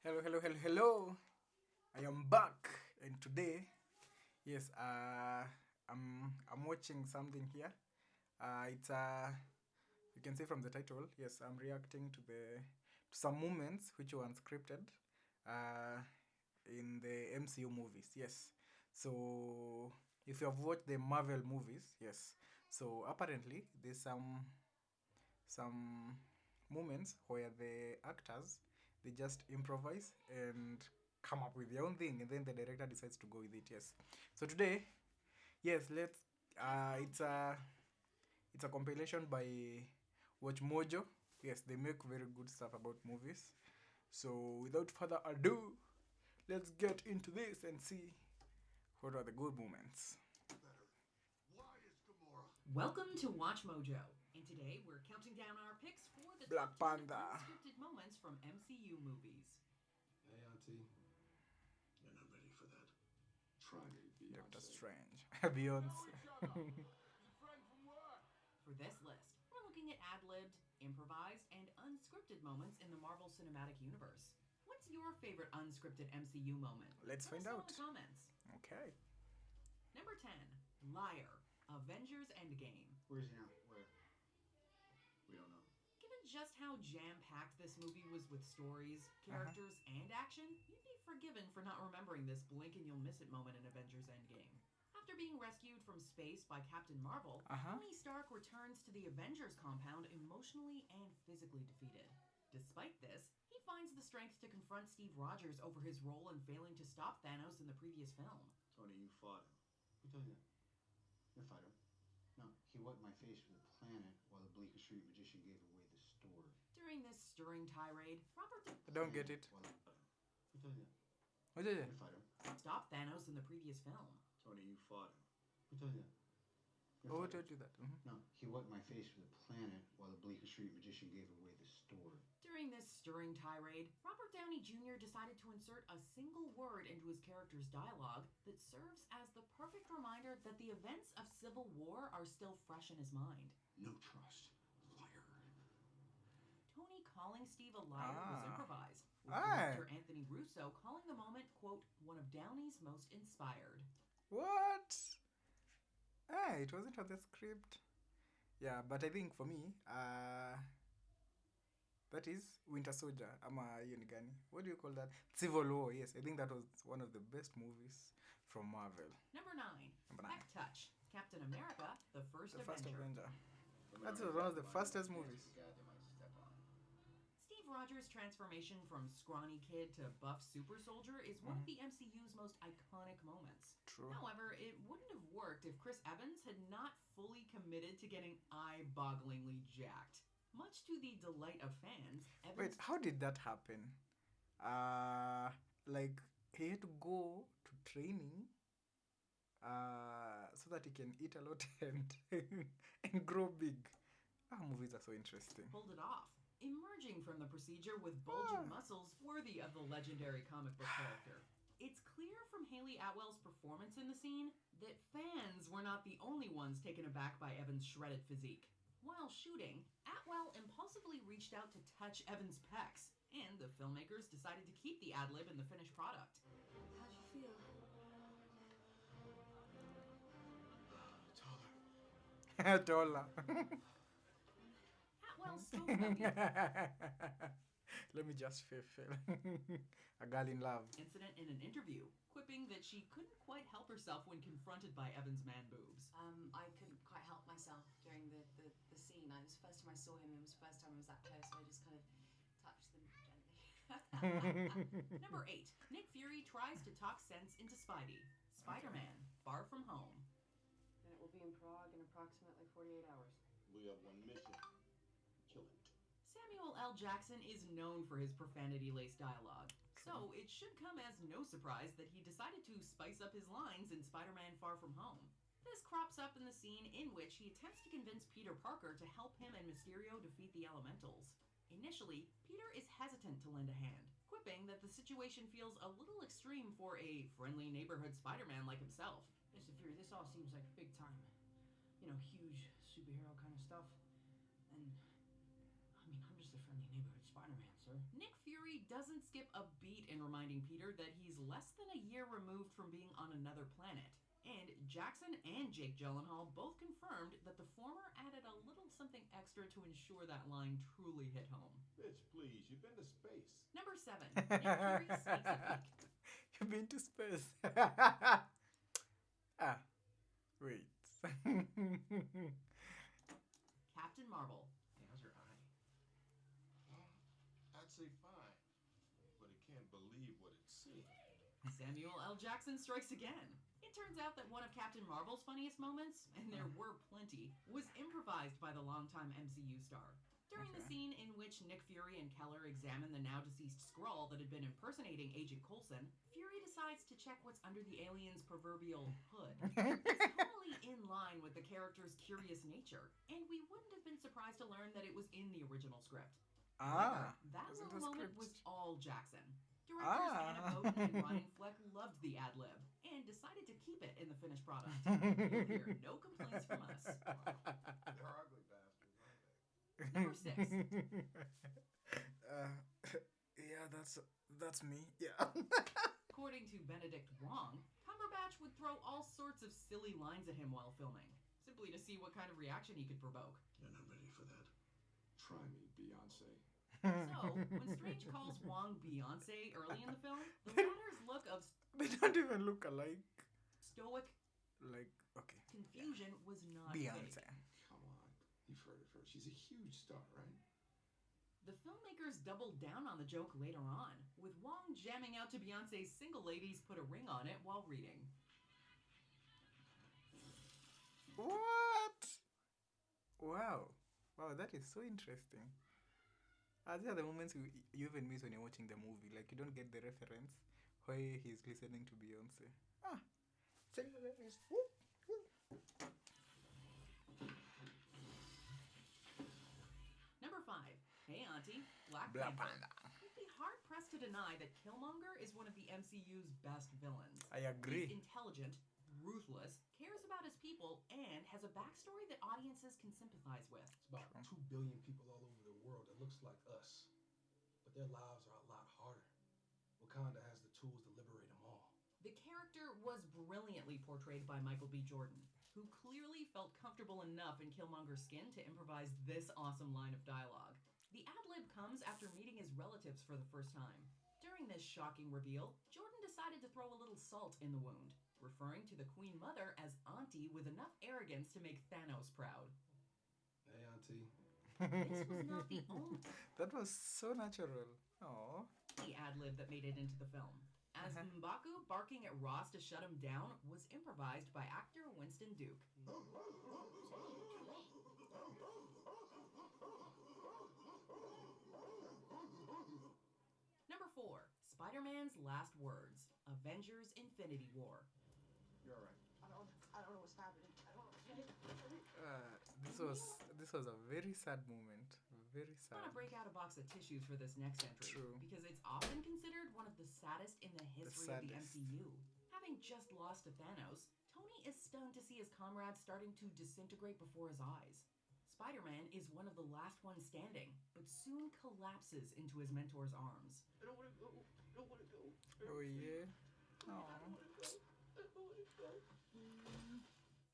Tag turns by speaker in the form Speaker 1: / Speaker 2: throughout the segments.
Speaker 1: Hello, hello, hello, hello. I am back, and today, yes, I'm watching something here. It's you can see from the title. Yes, I'm reacting to some moments which were unscripted, uh, in the MCU movies. Yes, so if you have watched the Marvel movies, yes, so apparently there's some moments where the actors they just improvise and come up with their own thing, and then the director decides to go with it. Yes, so today, yes, let's it's a compilation by WatchMojo. Yes, they make very good stuff about movies. So without further ado, let's get into this and see what are the good moments.
Speaker 2: Welcome to WatchMojo, and today we're counting down our picks for the
Speaker 1: Black
Speaker 2: top 10
Speaker 1: Panther.
Speaker 2: unscripted moments from MCU movies.
Speaker 3: Hey, Auntie. You're not ready for that. Try me, Beyonce.
Speaker 1: Doctor Strange. Beyonce.
Speaker 2: For this list, we're looking at ad-libbed, improvised, and unscripted moments in the Marvel Cinematic Universe. What's your favorite unscripted MCU moment?
Speaker 1: Let's
Speaker 2: Let us
Speaker 1: find
Speaker 2: know
Speaker 1: out.
Speaker 2: in the comments.
Speaker 1: Okay.
Speaker 2: Number 10, Liar, Avengers Endgame.
Speaker 3: Where's he now? Where? We don't know.
Speaker 2: Given just how jam-packed this movie was with stories, characters, and action, you'd be forgiven for not remembering this blink and you'll miss it moment in Avengers Endgame. After being rescued from space by Captain Marvel, Tony Stark returns to the Avengers compound emotionally and physically defeated. Despite this, he finds the strength to confront Steve Rogers over his role in failing to stop Thanos in the previous film.
Speaker 3: Tony, you fought him. Who told you that? You didn't fight him. No, he wiped my face with the planet while the Bleecker Street magician gave away the store.
Speaker 2: During this stirring tirade, Robert
Speaker 1: I don't get it.
Speaker 3: Who told you that?
Speaker 1: What is
Speaker 3: You
Speaker 1: it?
Speaker 3: didn't fight him.
Speaker 2: stopped Thanos in the previous film.
Speaker 3: Tony, you fought him. Who told you that? You
Speaker 1: Oh,
Speaker 3: didn't
Speaker 1: who
Speaker 3: fight
Speaker 1: told
Speaker 3: him.
Speaker 1: you that?
Speaker 3: No, he wiped my face with the planet while the Bleecker Street magician gave away the store.
Speaker 2: During this stirring tirade, Robert Downey Jr. decided to insert a single word into his character's dialogue that serves as the perfect reminder that the events of Civil War are still fresh in his mind.
Speaker 3: No trust. Liar.
Speaker 2: Tony calling Steve a liar was improvised, with
Speaker 1: Aye.
Speaker 2: director Anthony Russo calling the moment, quote, one of Downey's most inspired.
Speaker 1: What? It wasn't on the script. Yeah, but I think for me, that is Winter Soldier. Ama hiyo ni gani? What do you call that? Civil War. Yes, I think that was one of the best movies from Marvel.
Speaker 2: Number 9,
Speaker 1: Number 9.
Speaker 2: Tech Touch, Captain America, the First
Speaker 1: The first
Speaker 2: Avenger.
Speaker 1: Avenger. That's one of the fastest movies.
Speaker 2: Steve Rogers' transformation from scrawny kid to buff super soldier is one of the MCU's most iconic moments.
Speaker 1: True.
Speaker 2: However, it wouldn't have worked if Chris Evans had not fully committed to getting eye-bogglingly jacked. Much to the delight of fans, Evans...
Speaker 1: Wait, how did that happen? Like he had to go to training, so that he can eat a lot and grow big. Movies are so interesting.
Speaker 2: pulled it off, emerging from the procedure with bulging muscles worthy of the legendary comic book character. It's clear from Haley Atwell's performance in the scene that fans were not the only ones taken aback by Evans' shredded physique. While shooting, Atwell impulsively reached out to touch Evans' pecs, and the filmmakers decided to keep the ad-lib in the finished product.
Speaker 4: How'd you feel?
Speaker 1: Dollar.
Speaker 2: Atwell spoke about the
Speaker 1: Let me just fulfill. A girl in love.
Speaker 2: incident in an interview, quipping that she couldn't quite help herself when confronted by Evans' man boobs.
Speaker 4: I couldn't quite help myself during the scene. It was the first time I saw him. It was the first time I was that close, so I just kind of touched them gently.
Speaker 2: Number 8. Nick Fury tries to talk sense into Spidey. Spider-Man, Far From Home.
Speaker 5: And it will be in Prague in approximately 48 hours.
Speaker 3: We have one mission. Kill him.
Speaker 2: Samuel L. Jackson is known for his profanity-laced dialogue, so it should come as no surprise that he decided to spice up his lines in Spider-Man Far From Home. This crops up in the scene in which he attempts to convince Peter Parker to help him and Mysterio defeat the Elementals. Initially, Peter is hesitant to lend a hand, quipping that the situation feels a little extreme for a friendly neighborhood Spider-Man like himself.
Speaker 5: Mr. Fury, this all seems like big time. You know, huge superhero kind of stuff. And, I mean, I'm just a friendly neighborhood
Speaker 3: Spider-Man, sir.
Speaker 2: Nick Fury doesn't skip a beat in reminding Peter that he's less than a year removed from being on another planet. And Jackson and Jake Gyllenhaal both confirmed that the former added a little something extra to ensure that line truly hit home.
Speaker 6: Bitch, please, you've been to space.
Speaker 2: Number 7. Nick Fury sneaks a peek.
Speaker 1: You've been to space. Wait.
Speaker 2: Captain Marvel.
Speaker 3: Hey, how's your eye?
Speaker 6: I'd say fine, but it can't believe what it's seeing.
Speaker 2: Samuel L. Jackson strikes again. It turns out that one of Captain Marvel's funniest moments, and there were plenty, was improvised by the longtime MCU star. During the scene in which Nick Fury and Keller examine the now-deceased Skrull that had been impersonating Agent Coulson, Fury decides to check what's under the alien's proverbial hood. It's totally in line with the character's curious nature, and we wouldn't have been surprised to learn that it was in the original script. However, that
Speaker 1: was in
Speaker 2: little
Speaker 1: the
Speaker 2: moment
Speaker 1: script.
Speaker 2: was all Jackson. Directors Anna Boden and Ryan Fleck loved the ad-lib and decided to keep it in the finished product. You'll hear no complaints from us.
Speaker 6: They're ugly bastards, aren't they?
Speaker 2: Number 6.
Speaker 1: Yeah, that's me. Yeah.
Speaker 2: According to Benedict Wong, Cumberbatch would throw all sorts of silly lines at him while filming, simply to see what kind of reaction he could provoke.
Speaker 6: You're not ready for that. Try me, Beyonce.
Speaker 2: So, when Strange calls Wong Beyonce early in the film, the latter's look of
Speaker 1: They don't even look alike.
Speaker 2: stoic
Speaker 1: Like, okay.
Speaker 2: confusion was not
Speaker 1: Beyonce.
Speaker 2: fake.
Speaker 6: Come on. You've heard of her. She's a huge star, right?
Speaker 2: The filmmakers doubled down on the joke later on, with Wong jamming out to Beyonce's Single Ladies Put a Ring on It while reading.
Speaker 1: What? Wow. Wow, that is so interesting. These are the moments you even miss when you're watching the movie. Like, you don't get the reference why he's listening to Beyonce. Single ladies. Woo, woo.
Speaker 2: Number 5. Hey Auntie, Black
Speaker 1: Black
Speaker 2: Panther.
Speaker 1: Panther.
Speaker 2: You'd be hard-pressed to deny that Killmonger is one of the MCU's best villains.
Speaker 1: I agree.
Speaker 2: He's intelligent, ruthless, cares about his people, and has a backstory that audiences can sympathize with.
Speaker 6: It's about 2 billion people all over the world that looks like us, but their lives are a lot harder. Wakanda has the tools to liberate them all.
Speaker 2: The character was brilliantly portrayed by Michael B. Jordan, who clearly felt comfortable enough in Killmonger's skin to improvise this awesome line of dialogue. The ad-lib comes after meeting his relatives for the first time. During this shocking reveal, Jordan decided to throw a little salt in the wound, referring to the Queen Mother as Auntie with enough arrogance to make Thanos proud.
Speaker 6: Hey, Auntie.
Speaker 2: This was not the only
Speaker 1: That was so natural. Oh.
Speaker 2: ad-lib that made it into the film, as M'Baku barking at Ross to shut him down was improvised by actor Winston Duke. Number 4. Spider-Man's last words. Avengers Infinity War.
Speaker 6: You're all right.
Speaker 5: I don't know what's happening. I don't know.
Speaker 1: This was a very sad moment. Very
Speaker 2: I'm
Speaker 1: sad.
Speaker 2: gonna break out a box of tissues for this next entry.
Speaker 1: True.
Speaker 2: Because it's often considered one of the saddest in the history of the
Speaker 1: saddest.
Speaker 2: MCU. Having just lost to Thanos, Tony is stunned to see his comrades starting to disintegrate before his eyes. Spider-Man is one of the last ones standing, but soon collapses into his mentor's arms.
Speaker 6: I don't want to go. I don't want to go.
Speaker 1: Oh yeah. Oh.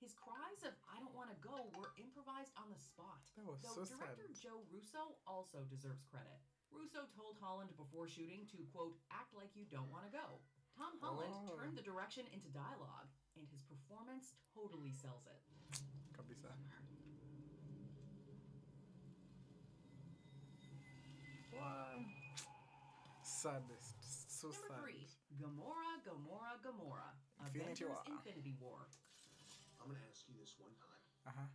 Speaker 2: His cries of "I don't want to go" were improvised on the spot.
Speaker 1: That was
Speaker 2: Though
Speaker 1: so
Speaker 2: director
Speaker 1: sad.
Speaker 2: Joe Russo also deserves credit. Russo told Holland before shooting to, quote, "act like you don't want to go." Tom Holland
Speaker 1: Oh.
Speaker 2: turned the direction into dialogue, and his performance totally sells it.
Speaker 1: Kabisa. Wow. Saddest. So
Speaker 2: Number
Speaker 1: sad.
Speaker 2: 3, Gamora, Gamora, Gamora.
Speaker 1: Infinity
Speaker 2: Avengers
Speaker 1: War.
Speaker 2: Infinity War.
Speaker 6: I'm going to ask you this one time.
Speaker 1: Uh-huh.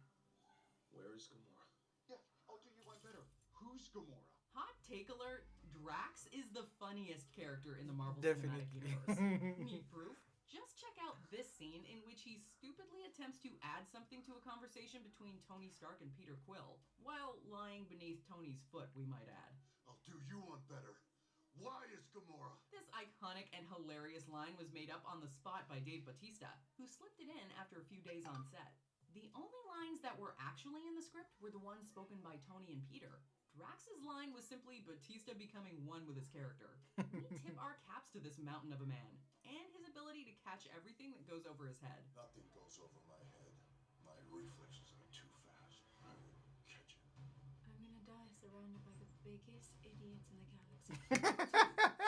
Speaker 6: Where is Gamora? Yeah, I'll do you one better. Who's Gamora?
Speaker 2: Hot take alert, Drax is the funniest character in the Marvel
Speaker 1: Definitely.
Speaker 2: Cinematic Universe. Need proof? Just check out this scene in which he stupidly attempts to add something to a conversation between Tony Stark and Peter Quill, while lying beneath Tony's foot, we might add.
Speaker 6: I'll do you one better. Why is Gamora?
Speaker 2: This iconic and hilarious line was made up on the spot by Dave Bautista, who slipped it in after a few days on set. The only lines that were actually in the script were the ones spoken by Tony and Peter. Drax's line was simply Batista becoming one with his character. We tip our caps to this mountain of a man, and his ability to catch everything that goes over his head.
Speaker 7: Nothing goes over my head. My reflexes are too fast. I will catch it.
Speaker 4: I'm gonna die surrounded by the biggest idiots in the galaxy.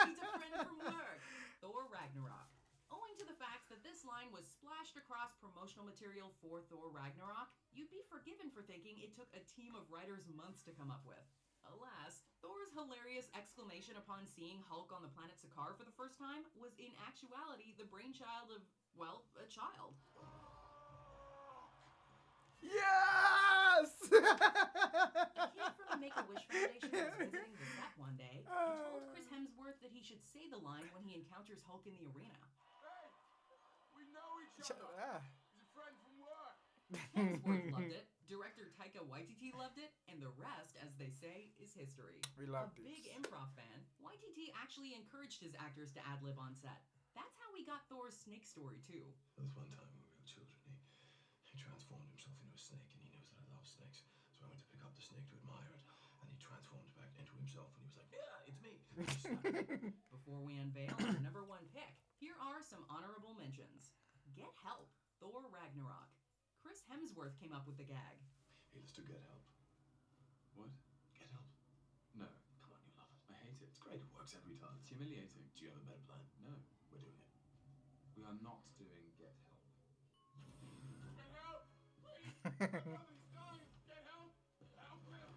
Speaker 2: He's a friend from work. Thor Ragnarok. Owing to the fact that this line was splashed across promotional material for Thor Ragnarok, you'd be forgiven for thinking it took a team of writers months to come up with. Alas, Thor's hilarious exclamation upon seeing Hulk on the planet Sakaar for the first time was in actuality the brainchild of, well, a child.
Speaker 1: Yes!
Speaker 2: A kid from the Make-A-Wish Foundation was visiting the set one day and told Chris Hemsworth that he should say the line when he encounters Hulk in the arena.
Speaker 6: Hey, we know each other. He's a friend from work.
Speaker 2: Hemsworth loved it, director Taika Waititi loved it, and the rest, as they say, is history.
Speaker 1: We loved
Speaker 2: A
Speaker 1: it.
Speaker 2: big improv fan, Waititi actually encouraged his actors to ad-lib on set. That's how we got Thor's snake story, too.
Speaker 7: There was one time when we were children, he transformed himself into a snake, and he knows that I love snakes. So I went to pick up the snake to admire it, and he transformed back into himself, and he was like, yeah, it's me. And he snapped it.
Speaker 2: Before we unveil our number one pick, here are some honorable mentions. Get Help, Thor Ragnarok. Chris Hemsworth came up with the gag.
Speaker 7: Hey, let's do Get Help.
Speaker 8: What?
Speaker 7: Get Help.
Speaker 8: No.
Speaker 7: Come on, you love it.
Speaker 8: I hate it.
Speaker 7: It's great, it works every time.
Speaker 8: It's humiliating.
Speaker 7: Do you have a better plan?
Speaker 8: No.
Speaker 7: We're doing it.
Speaker 8: We are not doing Get Help.
Speaker 6: Get help! Please! My brother's dying! Get help! Help him!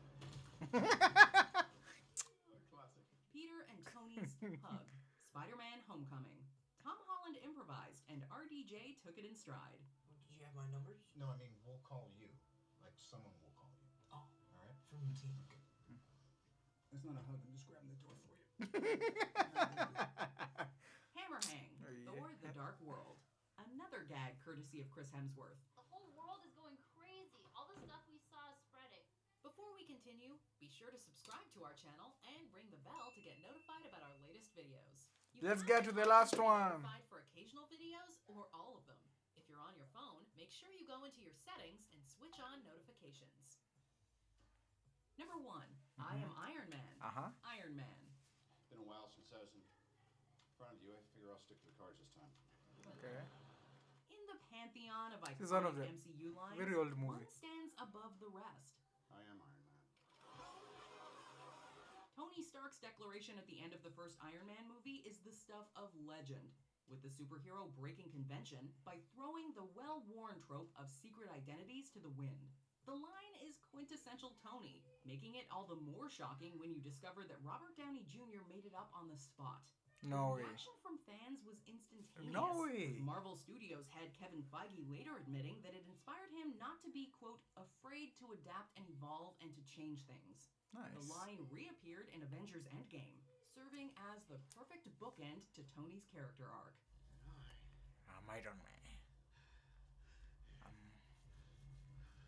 Speaker 8: Classic.
Speaker 2: Peter and Tony's Hug, Spider-Man Homecoming. Tom Holland improvised, and RDJ took it in stride.
Speaker 9: Did you have my numbers?
Speaker 3: No, I mean, we'll call you. Like, someone will call you.
Speaker 9: Oh,
Speaker 3: All right?
Speaker 9: from the team.
Speaker 3: Okay. It's not a hug. I'm just grabbing the door for you.
Speaker 2: Hammer Hang,
Speaker 1: Oh, yeah.
Speaker 2: Thor the Dark World. Another gag courtesy of Chris Hemsworth.
Speaker 10: The whole world is going crazy. All the stuff we saw is spreading.
Speaker 2: Before we continue, be sure to subscribe to our channel and ring the bell to get notified about our latest videos. You
Speaker 1: Let's
Speaker 2: can
Speaker 1: get to the last
Speaker 2: get
Speaker 1: one.
Speaker 2: Notified for occasional videos or all of them. If you're on your phone, make sure you go into your settings and switch on notifications. Number 1, I am Iron Man. Iron Man.
Speaker 3: Been a while since I was in front of you. I figure I'll stick to the cards this time.
Speaker 1: Okay.
Speaker 2: In the pantheon of
Speaker 1: This is one of
Speaker 2: iconic
Speaker 1: the
Speaker 2: MCU lines,
Speaker 1: very old movie.
Speaker 2: one stands above the rest.
Speaker 3: I am Iron Man.
Speaker 2: Tony Stark's declaration at the end of the first Iron Man movie is the stuff of legend, with the superhero breaking convention by throwing the well-worn trope of secret identities to the wind. The line is quintessential Tony, making it all the more shocking when you discover that Robert Downey Jr. made it up on the spot.
Speaker 1: No
Speaker 2: The
Speaker 1: way.
Speaker 2: reaction from fans was instantaneous.
Speaker 1: No way.
Speaker 2: With Marvel Studios head Kevin Feige later admitting that it inspired him not to be, quote, afraid to adapt and evolve and to change things.
Speaker 1: Nice.
Speaker 2: The line reappeared in Avengers Endgame, serving as the perfect bookend to Tony's character arc.
Speaker 1: I'm Iron Man.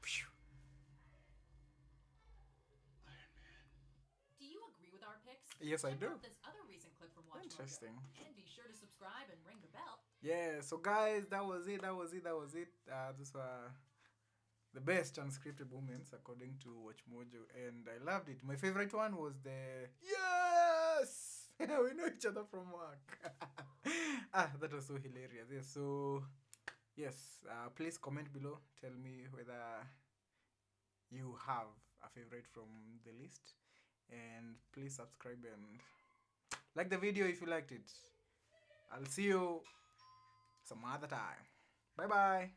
Speaker 1: Phew.
Speaker 2: Do you agree with our picks?
Speaker 1: Yes, I
Speaker 2: Check
Speaker 1: do.
Speaker 2: out this other recent clip from WatchMojo.
Speaker 1: Interesting.
Speaker 2: And be sure to subscribe and ring the bell.
Speaker 1: Yeah, so guys, that was it. Those were the best unscripted moments according to WatchMojo, and I loved it. My favorite one was the yes, we know each other from work. That was so hilarious. Yeah, so yes, please comment below. Tell me whether you have a favorite from the list, and please subscribe and like the video if you liked it. I'll see you some other time. Bye bye.